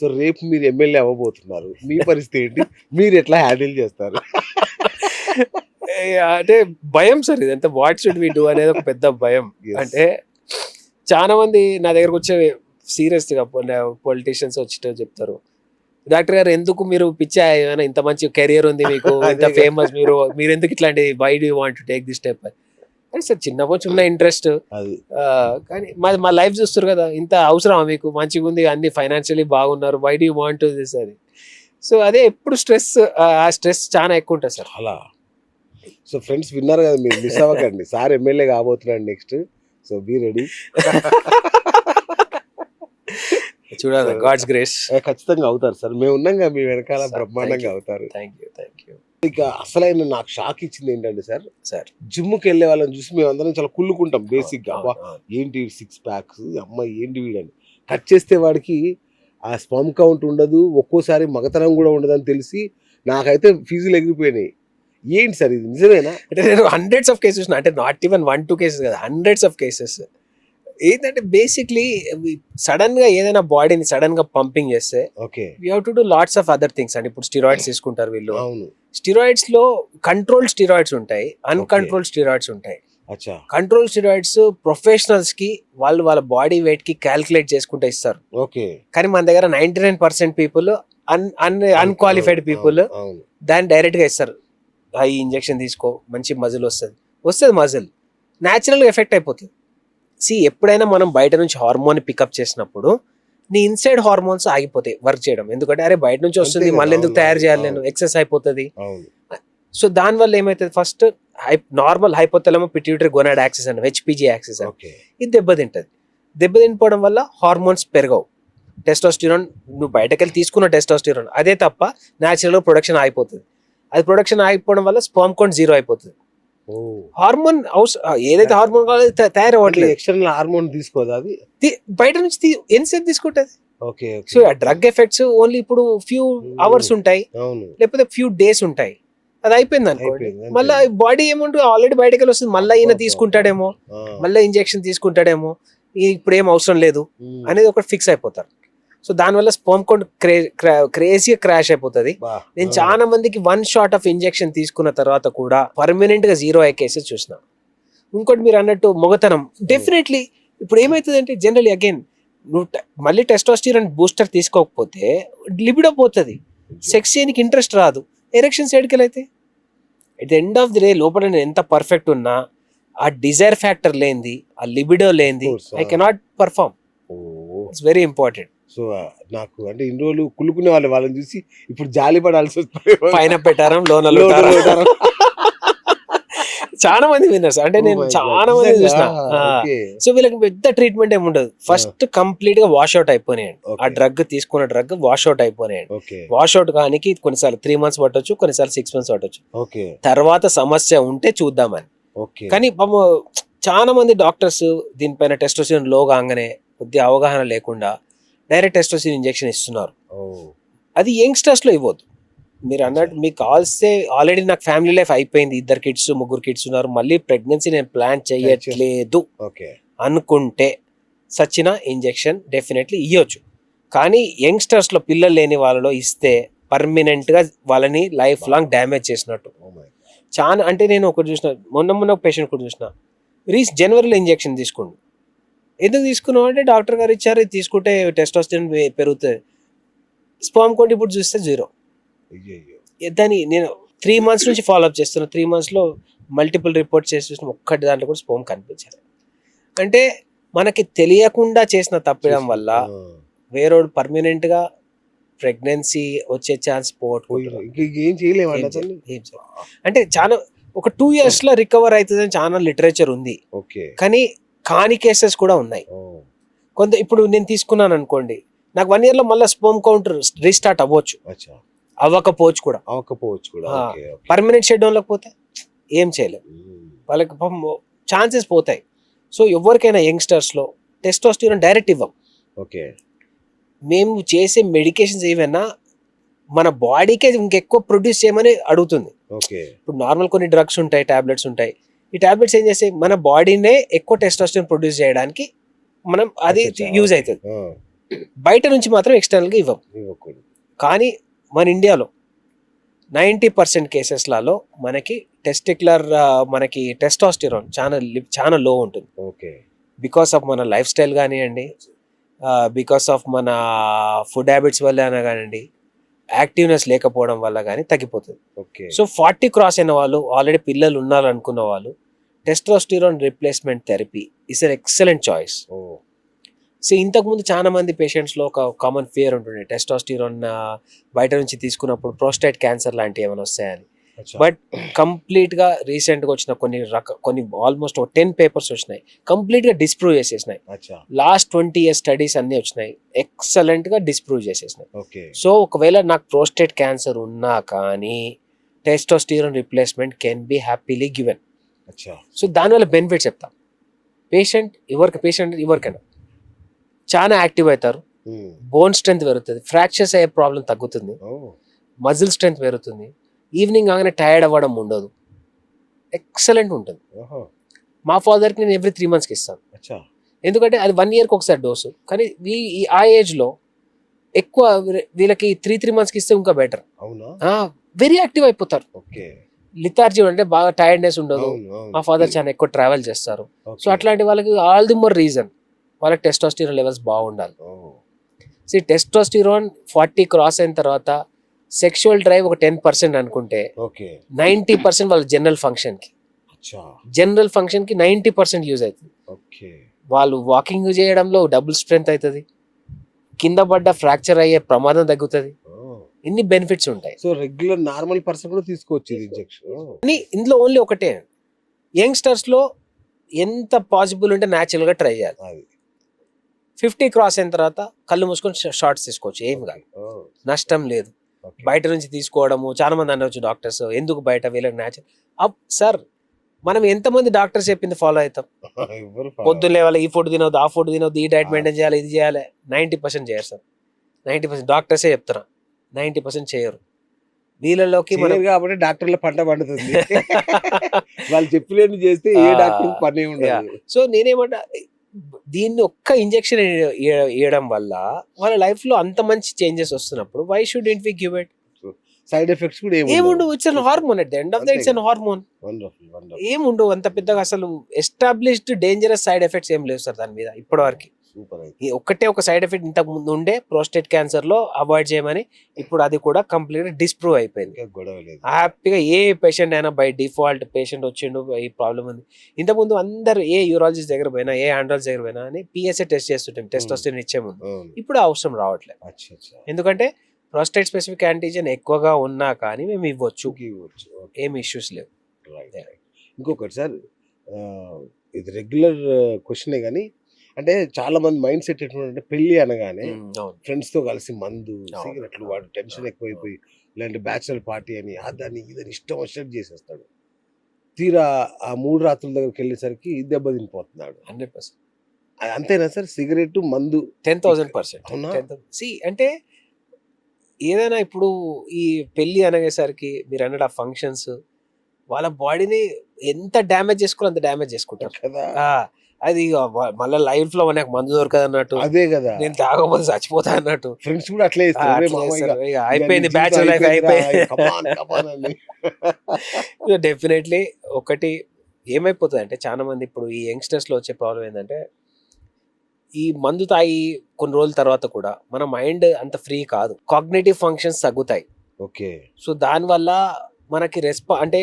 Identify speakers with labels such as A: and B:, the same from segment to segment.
A: So రేపు మీరు MLA అవ్వబోతున్నారు. మీ పరిస్థితి ఏంటి? మీరెట్లా హ్యాండిల్ చేస్తారు?
B: అంటే భయం సార్ ఇదంతా. వాట్ షుడ్ వి డూ అనేది ఒక పెద్ద భయం.
A: యెస్.
B: అంటే చాలా మంది నా దగ్గరకు వచ్చే సీరియస్‌గా పొలిటీషియన్స్ వచ్చి చెప్తారు. డాక్టర్ గారు ఎందుకు మీరు పిచ్చా ఏమైనా ఇంత మంచి కెరియర్ ఉంది మీకు, ఇంత
A: అదే కదా.
B: ఫేమస్ మీరెందుకు ఇట్లాంటి why do you want to take this step అని. అంటే సార్ చిన్నప్పుడు ఉన్న ఇంట్రెస్ట్.
A: అది.
B: కానీ మా లైఫ్ చూస్తారు కదా, ఇంత అవసరమా మీకు, మంచిగా ఉంది అన్ని ఫైనాన్షియలీ బాగున్నారు, why do you want to this అని. సో అదే ఎప్పుడు స్ట్రెస్, ఆ స్ట్రెస్ చాలా ఎక్కువ ఉంటుంది సార్.
A: అలా. సో ఫ్రెండ్స్ విన్నారు కదా, మీరు మిస్ అవ్వకండి. సార్ ఎమ్మెల్యే కాబోతున్నాడు నెక్స్ట్. So be ready.
B: చూడాలి, గాడ్స్ గ్రేస్.
A: ఖచ్చితంగా అవుతారు సార్. మేము ఉన్నాం మీ వెనకాల,
B: Sir,
A: బ్రహ్మాండంగా అవుతారు.
B: Thank you.
A: ఇక అసలైన నాకు షాక్ ఇచ్చింది ఏంటంటే
B: సార్
A: జిమ్కి వెళ్ళే వాళ్ళని చూసి మేము అందరం చాలా కుళ్ళుకుంటాం బేసిక్ గా. అబ్బా ఏంటి 6 ప్యాక్స్, అమ్మాయి ఏంటి వీడని. కట్ చేస్తే వాడికి ఆ స్పర్మ్ కౌంట్ ఉండదు, ఒక్కోసారి మగతనం కూడా ఉండదని తెలిసి నాకైతే ఫీజులు ఎగిరిపోయినాయి. ఏంటి సార్ ఇది నిజమేనా?
B: అంటే నేను హండ్రెడ్స్ ఆఫ్ కేసెస్, అంటే నాట్ ఈవెన్ 1-2 కేసెస్ కదా, హండ్రెడ్స్ ఆఫ్ కేసెస్. ఏంటంటే బేసిక్లీ సడన్ గా ఏదైనా బాడీని సడన్ గా పంపింగ్ చేస్తే
A: okay,
B: we have to do lots of other things. అంటే ఇప్పుడు స్టిరాయిడ్స్ తీసుకుంటారు వీళ్ళు.
A: అవును.
B: స్టిరాయిడ్స్ లో కంట్రోల్డ్ స్టిరాయిడ్స్ ఉంటాయి, అన్కంట్రోల్డ్ స్టిరాయిడ్స్ ఉంటాయి.
A: అచ్చా.
B: కంట్రోల్ స్టిరాయిడ్స్ ప్రొఫెషనల్స్ కి వాళ్ళ బాడీ వెయిట్ కి క్యాల్కులేట్ చేసుకుంటే ఇస్తారు.
A: ఓకే.
B: కానీ మన దగ్గర 99% పీపుల్ అన్క్వాలిఫైడ్ పీపుల్
A: అవును.
B: దాన్ని డైరెక్ట్ గా ఇస్తారు. ఈ ఇంజెక్షన్ తీసుకో, మంచి మజిల్ వస్తుంది మజిల్ న్యాచురల్ గా ఎఫెక్ట్ అయిపోతుంది. ఎప్పుడైనా మనం బయట నుంచి హార్మోన్ పికప్ చేసినప్పుడు నీ ఇన్సైడ్ హార్మోన్స్ ఆగిపోతాయి వర్క్ చేయడం. ఎందుకంటే అరే బయట నుంచి వస్తుంది,
A: అంతే కదా,
B: మళ్ళీ ఎందుకు
A: అవును,
B: తయారు చేయాలి నేను,
A: అవును.
B: ఎక్సెస్ అయిపోతుంది.
A: అవును.
B: సో దానివల్ల ఏమవుతుంది, first normal hypothalamo pituitary gonad axis అని, హెచ్పిజి యాక్సిస్ అని,
A: ఓకే.
B: ఇది దెబ్బతింటపోవడం వల్ల హార్మోన్స్ పెరగవు. టెస్టోస్టిరాన్ నువ్వు బయటకెళ్ళి తీసుకున్న టెస్టోస్టిరాన్ అదే తప్ప న్యాచురల్గా ప్రొడక్షన్ ఆగిపోతుంది. అది ప్రొడక్షన్ ఆగిపోవడం వల్ల స్పర్మ్ కౌంట్ 0 అయిపోతుంది. హార్మోన్ ఏదైతే హార్మోన్ కావాలో తయారవ్వట్లేదు.
A: ఎక్స్టర్నల్ హార్మోన్ తీసుకోదా అది?
B: బయట నుంచి ఎంతసేపు తీసుకుంటుంది.
A: ఓకే.
B: సో ఆ డ్రగ్ ఎఫెక్ట్స్ ఓన్లీ ఇప్పుడు ఫ్యూ అవర్స్ ఉంటాయి,
A: అవును.
B: లేకపోతే ఫ్యూ డేస్ ఉంటాయి. అది అయిపోయింది అనుకోండి,
A: అయిపోయింది,
B: మళ్ళీ బాడీ ఏముంటుంది, ఆల్రెడీ బయటకు వెళ్ళి వస్తుంది, మళ్ళీ ఈయన తీసుకుంటాడేమో, మళ్ళీ ఇంజెక్షన్ తీసుకుంటాడేమో, ఇప్పుడు ఏం అవసరం లేదు అనేది ఒకటి ఫిక్స్ అయిపోతారు. సో దానివల్ల స్పర్మ్ కౌంట్ క్రేజీగా క్రాష్ అయిపోతుంది. నేను చాలా మందికి 1 షాట్ ఆఫ్ ఇంజెక్షన్ తీసుకున్న తర్వాత కూడా పర్మనెంట్ గా 0 అయ్యే కేసెస్ చూసిన. ఇంకోటి మీరు అన్నట్టు మొగతనం డెఫినెట్లీ ఇప్పుడు ఏమవుతుంది అంటే జనరల్లీ అగైన్ నువ్వు మళ్ళీ టెస్టోస్టిరాన్ బూస్టర్ తీసుకోకపోతే లిబిడో పోతుంది, సెక్స్ చేయడానికి ఇంట్రెస్ట్ రాదు, ఎరెక్షన్ సైడ్కి అయితే at the end of the day లోపల నేను ఎంత పర్ఫెక్ట్ ఉన్నా ఆ డిజైర్ ఫ్యాక్టర్ లేనిది, ఆ లిబిడో లేనిది I cannot perform. It's very important.
A: So నాకు అంటే ఇన్ని రోజులు కుళ్ళుకునే వాళ్ళని చూసి ఇప్పుడు జాలి పడాల్సి వస్తుంది.
B: పైన పెట్టారం లోన చాలా మంది విన్నర్స్ అంటే నేను చాలా మంది చూసిన. సో వీళ్ళకి పెద్ద ట్రీట్మెంట్ ఏమి ఉండదు. ఫస్ట్ కంప్లీట్ గా వాష్ అవుట్ అయిపోయినాయండి. ఆ డ్రగ్ తీసుకున్న డ్రగ్ వాష్ అవుట్ అయిపోయినాయండి. వాష్ అవుట్ కానికి కొన్నిసార్లు 3 months పట్టొచ్చు, కొన్నిసార్లు 6 months పట్టొచ్చు. తర్వాత సమస్య ఉంటే చూద్దామని. కానీ చాలా మంది డాక్టర్స్ దీనిపైన టెస్టోస్టిరాన్ లో కాగానే కొద్దిగా అవగాహన లేకుండా డైరెక్ట్ టెస్టోస్టిరాన్ ఇంజెక్షన్ ఇస్తున్నారు. అది యంగ్స్టర్స్ లో ఇవ్వద్దు. మీరు అన్నట్టు మీకు కావాల్సే ఆల్రెడీ నాకు ఫ్యామిలీ లైఫ్ అయిపోయింది, 2 kids 3 kids ఉన్నారు, మళ్ళీ ప్రెగ్నెన్సీ నేను ప్లాన్ చేయట్లేదు అనుకుంటే సచిన ఇంజెక్షన్ డెఫినెట్లీ ఇవ్వచ్చు. కానీ యంగ్స్టర్స్ లో పిల్లలు లేని వాళ్ళలో ఇస్తే పర్మనెంట్ గా వాళ్ళని లైఫ్ లాంగ్ డ్యామేజ్ చేసినట్టు. చాలా అంటే నేను ఒకటి చూసిన, మొన్న ఒక పేషెంట్ కూడా చూసిన, జనవరిలో ఇంజెక్షన్ తీసుకోండి. ఎందుకు తీసుకున్నావు అంటే డాక్టర్ గారు ఇచ్చారు, ఇది తీసుకుంటే టెస్టోస్టిరాన్ పెరుగుతుంది. స్పర్మ్ కౌంట్ ఇప్పుడు చూస్తే 0. దాన్ని నేను 3 months నుంచి ఫాలో అప్ చేస్తున్నా. 3 months లో మల్టిపుల్ రిపోర్ట్స్ చేసి చూసిన, ఒక్కటి దాంట్లో కూడా స్పర్మ్ కనిపించారు. అంటే మనకి తెలియకుండా చేసిన తప్పడం వల్ల వేరేవాడు పర్మనెంట్ గా ప్రెగ్నెన్సీ వచ్చే ఛాన్స్ పోగొట్టుకుంటారు. అంటే చాలా ఒక 2 years లో రికవర్ అవుతుందని చాలా లిటరేచర్ ఉంది, కానీ కాని కేసెస్ కూడా ఉన్నాయి. కొంత ఇప్పుడు నేను తీసుకున్నాను అనుకోండి, నాకు 1 year లో మళ్ళీ స్పర్మ్ కౌంట్ రీస్టార్ట్ అవ్వకపోవచ్చు కూడా. పర్మనెంట్ షెడ్ డౌన్ లేకపోతే ఏం చేయలేము, వాళ్ళకి ఛాన్సెస్ పోతాయి. సో ఎవరికైనా యంగ్స్టర్స్ లో టెస్టోస్టిరాన్ డైరెక్ట్ ఇవ్వం. మేము చేసే మెడికేషన్స్ ఏమైనా మన బాడీకే ఇంకెక్కువ ప్రొడ్యూస్ చేయమని అడుగుతుంది. ఇప్పుడు నార్మల్ కొన్ని డ్రగ్స్ ఉంటాయి, టాబ్లెట్స్ ఉంటాయి. ఈ టాబ్లెట్స్ ఏం చేస్తాయి, మన బాడీనే ఎక్కువ టెస్టోస్టిరాన్ ప్రొడ్యూస్ చేయడానికి మనం అది యూజ్ అవుతుంది. బయట నుంచి మాత్రం ఎక్స్టర్నల్గా ఇవ్వం.
A: ఇవ్వకూడదు.
B: కానీ మన ఇండియాలో 90% కేసెస్లలో మనకి మనకి టెస్టాస్టిరాన్ చాలా లో ఉంటుంది.
A: ఓకే.
B: బికాస్ ఆఫ్ మన లైఫ్ స్టైల్ కానివ్వండి, బికాస్ ఆఫ్ మన ఫుడ్ హ్యాబిట్స్ వల్ల కానివ్వండి, యాక్టివ్నెస్ లేకపోవడం వల్ల కానీ తగ్గిపోతుంది.
A: ఓకే.
B: సో 40 క్రాస్ అయిన వాళ్ళు, ఆల్రెడీ పిల్లలు ఉన్నారనుకున్న వాళ్ళు, testosterone replacement therapy is an excellent choice. So ఇంతకుముందు చాలా మంది పేషెంట్స్లో ఒక కామన్ ఫియర్ ఉంటుంది, టెస్టోస్టిరాన్ బయట నుంచి తీసుకున్నప్పుడు ప్రోస్టేట్ క్యాన్సర్ లాంటివి ఏమైనా వస్తాయని. బట్ కంప్లీట్గా రీసెంట్గా వచ్చిన కొన్ని ఆల్మోస్ట్ 10 పేపర్స్ వచ్చినాయి, కంప్లీట్గా డిస్ప్రూవ్ చేసేసినాయి. లాస్ట్ 20 years స్టడీస్ అన్నీ వచ్చినాయి, ఎక్సలెంట్గా డిస్ప్రూవ్ చేసేసినాయి. సో ఒకవేళ నాకు ప్రోస్టేట్ క్యాన్సర్ ఉన్నా కానీ testosterone replacement can be happily given. So దానివల్ల బెనిఫిట్స్ చెప్తాం. ఎవరికైనా చాలా యాక్టివ్ అవుతారు, బోన్ స్ట్రెంత్ పెరుగుతుంది, ఫ్రాక్చర్స్ అయ్యే ప్రాబ్లం తగ్గుతుంది, మజిల్ స్ట్రెంత్ పెరుగుతుంది, ఈవినింగ్ కాగానే టైర్డ్ అవ్వడం ఉండదు, ఎక్సలెంట్ ఉంటుంది. మా ఫాదర్కి నేను ఎవ్రీ 3 monthsకి ఇస్తాను, ఎందుకంటే అది 1 yearకి ఒకసారి డోసు. కానీ ఆ ఏజ్లో ఎక్కువ వీళ్ళకి 3 monthsకి ఇస్తే ఇంకా బెటర్. వెరీ యాక్టివ్ అయిపోతారు, లిథార్జీ అంటే బాగా టైర్డ్నెస్ ఉండదు. మా ఫాదర్ చాలా ఎక్కువ ట్రావెల్ చేస్తారు. సో అట్లాంటి వాళ్ళకి ఆల్ ది మోర్ రీజన్ వాళ్ళకి టెస్టోస్టిరాన్ లెవెల్స్ బాగుండాలి. సో టెస్టోస్టిరాన్ 40 క్రాస్ అయిన తర్వాత సెక్షువల్ డ్రైవ్ ఒక 10% అనుకుంటే 90% వాళ్ళ జనరల్ ఫంక్షన్ కి 90% యూజ్ అవుతుంది. వాళ్ళు వాకింగ్ చేయడంలో డబుల్ స్ట్రెంత్ అవుతుంది, కింద పడ్డ ఫ్రాక్చర్ అయ్యే ప్రమాదం తగ్గుతుంది, ఇన్ని బెనిఫిట్స్ ఉంటాయి.
A: సో రెగ్యులర్ నార్మల్ పర్సన్ కూడా తీసుకోవచ్చు ఇంజెక్షన్.
B: కానీ ఇందులో ఓన్లీ ఒకటే, యంగ్స్టర్స్ లో ఎంత పాసిబుల్ ఉంటే న్యాచురల్ గా ట్రై చేయాలి. 50 క్రాస్ అయిన తర్వాత కళ్ళు మూసుకొని షార్ట్స్ తీసుకోవచ్చు, ఏం కాదు, నష్టం లేదు. బయట నుంచి తీసుకోవడము, చాలా మంది అనవచ్చు డాక్టర్స్ ఎందుకు బయట, వీళ్ళకి న్యాచురల్. సార్ మనం ఎంతమంది డాక్టర్స్ చెప్పింది ఫాలో అవుతాం? పొద్దున్న లేవాలి, ఈ ఫుడ్ తినవద్దు, ఆ ఫుడ్ తినవద్దు, ఈ డైట్ మెయింటైన్ చేయాలి, ఇది చేయాలి. 90% చేయరు సార్, 90% డాక్టర్సే చెప్తారా, 90% చేయరు. వీళ్ళలోకి మనం
A: కాబట్టి డాక్టర్ల పంట పండుతుంది. వాళ్ళు చెప్పలేని చేస్తే ఏ డాక్టర్ పని ఉండదు.
B: సో నేనేమంటా, దీన్ని ఒక్క ఇంజెక్షన్ ఇవ్వడం వల్ల వాళ్ళ లైఫ్ లో అంత మంచి చేంజెస్ వస్తున్నప్పుడు why should we give it?
A: Side effects కూడా
B: ఏముండవు, it's an hormone. At the end of the it's an hormone. ఏముండవు అంత పెద్దగా, అసలు ఎస్టాబ్లిష్డ్ డేంజరస్ సైడ్ ఎఫెక్ట్స్ ఏం లేవు సార్ దాని మీద ఇప్పటి వరకు. ఒక్కటే ఒక సైడ్ ఎఫెక్ట్ ఇంతకు ముందు ఉండే, ప్రోస్టేట్ క్యాన్సర్ లో అవాయిడ్ చేయమని. ఇప్పుడు అది కూడా కంప్లీట్ డిస్ప్రూవ్ అయిపోయింది. హ్యాపీగా ఏ పేషెంట్ అయినా బై డిఫాల్ట్ పేషెంట్ వచ్చిండు, ఈ ప్రాబ్లం ఉంది. ఇంతకుముందు అందరు ఏ యూరాలజిస్ట్ దగ్గర పోయినా, ఏ ఆండ్రాలజిస్ట్ దగ్గర పోయినా అని PSA టెస్ట్ చేస్తుంటాం, టెస్టోస్టెరాన్ ఇచ్చే ముందు. ఇప్పుడు అవసరం రావట్లేదు, ఎందుకంటే ప్రోస్టేట్ స్పెసిఫిక్ యాంటీజెన్ ఎక్కువగా ఉన్నా కానీ మేము ఇవ్వచ్చు, ఏమి ఇష్యూస్ లేవు.
A: ఇంకొకటి సార్, ఇది రెగ్యులర్ క్వశ్చనే కానీ, అంటే చాలా మంది మైండ్ సెట్ ఎటువంటి, పెళ్లి అనగానే ఫ్రెండ్స్ తో కలిసి మందు, సిగరెట్లు, వాడు టెన్షన్ ఎక్కువైపోయి ఇలాంటి బ్యాచులర్ పార్టీ అని అదని ఇదని ఇష్టం వచ్చినట్టు చేసేస్తాడు. తీరా ఆ 3 రాత్రుల దగ్గరికి వెళ్ళేసరికి దెబ్బతినిపోతున్నాడు.
B: 100%.
A: అంతేనా సార్? సిగరెట్, మందు
B: 10,000%. అంటే ఏదైనా ఇప్పుడు ఈ పెళ్లి అనేసరికి మీరు అన్నట్టు ఆ ఫంక్షన్స్ వాళ్ళ బాడీని ఎంత డ్యామేజ్ చేసుకోవాలో అంత డ్యామేజ్ చేసుకుంటారు
A: కదా.
B: అది మళ్ళీ లైఫ్ లో మనకు మందు దొరకదు అన్నట్టు,
A: అదే కదా,
B: నేను తాగకపోతే చచ్చిపోతా అన్నట్టు.
A: ఫ్రెండ్స్ కూడా అట్లే
B: అయిపోయింది, బ్యాచులర్ లైఫ్ అయిపోయింది. డెఫినెట్లీ ఒకటి ఏమైపోతుంది అంటే, చాలా మంది ఇప్పుడు ఈ యంగ్స్టర్స్ లో వచ్చే ప్రాబ్లం ఏంటంటే, ఈ మందు తాగి కొన్ని రోజుల తర్వాత కూడా మన మైండ్ అంత ఫ్రీ కాదు, కాగ్నిటివ్ ఫంక్షన్స్ తగ్గుతాయి.
A: ఓకే.
B: సో దానివల్ల మనకి అంటే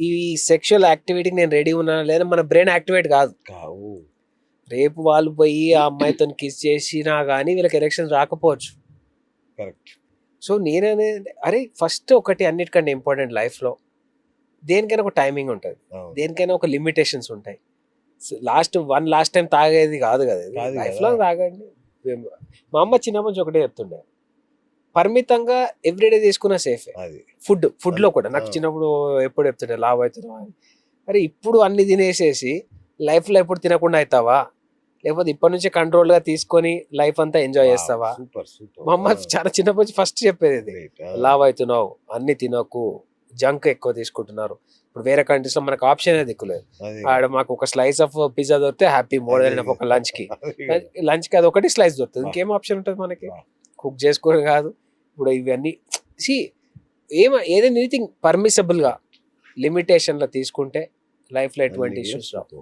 B: ఈ సెక్షువల్ యాక్టివిటీకి నేను రెడీ ఉన్నానా లేదా, మన బ్రెయిన్ యాక్టివేట్ కాదు. రేపు వాళ్ళు పోయి ఆ అమ్మాయితో కిస్ చేసినా కానీ వీళ్ళకి ఎరెక్షన్ రాకపోవచ్చు.
A: కరెక్ట్.
B: సో నేనే అరే ఫస్ట్ ఒకటి అన్నిటికంటే ఇంపార్టెంట్ లైఫ్లో, దేనికైనా ఒక టైమింగ్ ఉంటుంది, దేనికైనా ఒక లిమిటేషన్స్ ఉంటాయి. లాస్ట్ టైం తాగేది కాదు కదా, లైఫ్ లో తాగండి. మా అమ్మ చిన్నప్పటి నుంచి ఒకటే చెప్తుండే, పరిమితంగా ఎవ్రీడే తీసుకున్నా సేఫ్. ఫుడ్ లో కూడా నాకు చిన్నప్పుడు ఎప్పుడు చెప్తుండే, లావ్ అవుతున్నావా అని. అరే ఇప్పుడు అన్ని తినేసేసి లైఫ్ లో ఎప్పుడు తినకుండా అవుతావా, లేకపోతే ఇప్పటి నుంచే కంట్రోల్ గా తీసుకొని లైఫ్ అంతా ఎంజాయ్ చేస్తావా? మా అమ్మ చాలా చిన్నప్పటి నుంచి ఫస్ట్ చెప్పేది ఇది, లావ్ అవుతున్నావు, అన్ని తినకు, జంక్ ఎక్కువ తీసుకుంటున్నారు. ఇప్పుడు వేరే కంట్రీస్ లో మనకు ఆప్షన్ దిక్కులేదు.
A: అదే.
B: ఆడ మాకు ఒక స్లైస్ ఆఫ్ పిజ్జా దొరికితే హ్యాపీ, మోర్ దెన్ ఒక లంచ్ కి అది ఒకటి స్లైస్ దొరుకుతుంది, ఇంకేం ఆప్షన్ ఉంటుంది మనకి? కుక్ చేసుకోవడం కాదు ఇప్పుడు ఇవన్నీ. సి ఏదైనా ఎనీథింగ్ పర్మిసబుల్ గా లిమిటేషన్ లో తీసుకుంటే లైఫ్ లో ఎటువంటి ఇష్యూస్ రావు.